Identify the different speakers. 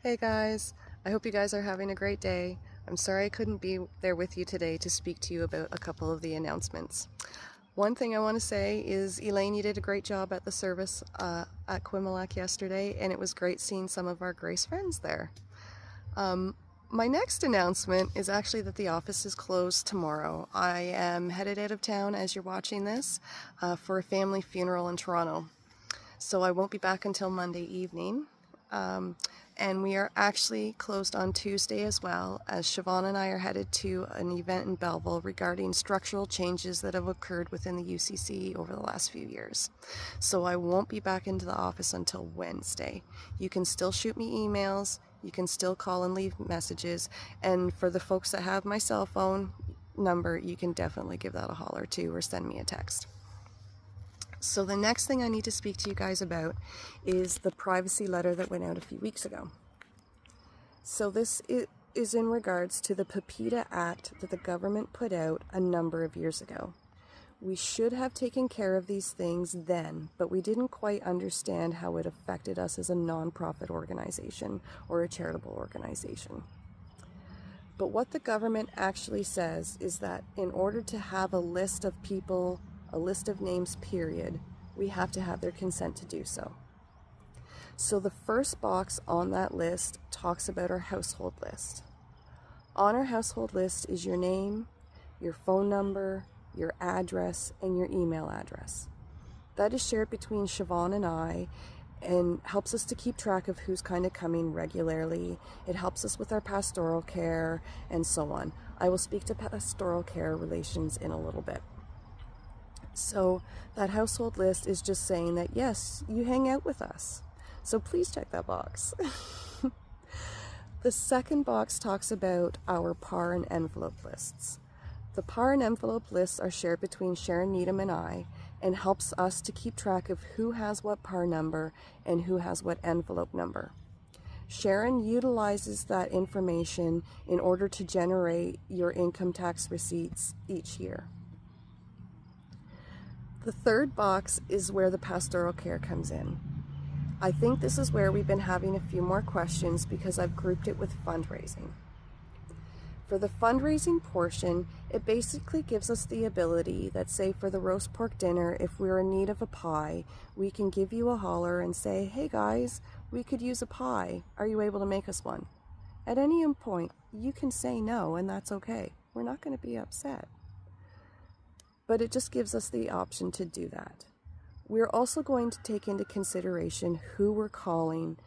Speaker 1: Hey guys, I hope you guys are having a great day. I'm sorry I couldn't be there with you today to speak to you about a couple of the announcements. One thing I want to say is, Elaine, you did a great job at the service at Quimilak yesterday, and it was great seeing some of our Grace friends there. My next announcement is actually that the office is closed tomorrow. I am headed out of town as you're watching this for a family funeral in Toronto. So I won't be back until Monday evening. And we are actually closed on Tuesday as well, as Siobhan and I are headed to an event in Belleville regarding structural changes that have occurred within the UCC over the last few years. So I won't be back into the office until Wednesday. You can still shoot me emails, you can still call and leave messages, and for the folks that have my cell phone number, you can definitely give that a holler too, or send me a text. So the next thing I need to speak to you guys about is the privacy letter that went out a few weeks ago. So this is in regards to the PIPEDA Act that the government put out a number of years ago. We should have taken care of these things then, but we didn't quite understand how it affected us as a nonprofit organization or a charitable organization. But what the government actually says is that in order to have a list of people, a list of names, period, we have to have their consent to do so. So the first box on that list talks about our household list. On our household list is your name, your phone number, your address, and your email address. That is shared between Siobhan and I and helps us to keep track of who's kind of coming regularly. It helps us with our pastoral care and so on. I will speak to pastoral care relations in a little bit. So that household list is just saying that, yes, you hang out with us. So please check that box. The second box talks about our PAR and envelope lists. The PAR and envelope lists are shared between Sharon Needham and I and helps us to keep track of who has what PAR number and who has what envelope number. Sharon utilizes that information in order to generate your income tax receipts each year. The third box is where the pastoral care comes in. I think this is where we've been having a few more questions because I've grouped it with fundraising. For the fundraising portion, it basically gives us the ability that, say, for the roast pork dinner, if we're in need of a pie, we can give you a holler and say, hey guys, we could use a pie. Are you able to make us one? At any point, you can say no, and that's okay. We're not going to be upset. But it just gives us the option to do that. We're also going to take into consideration who we're calling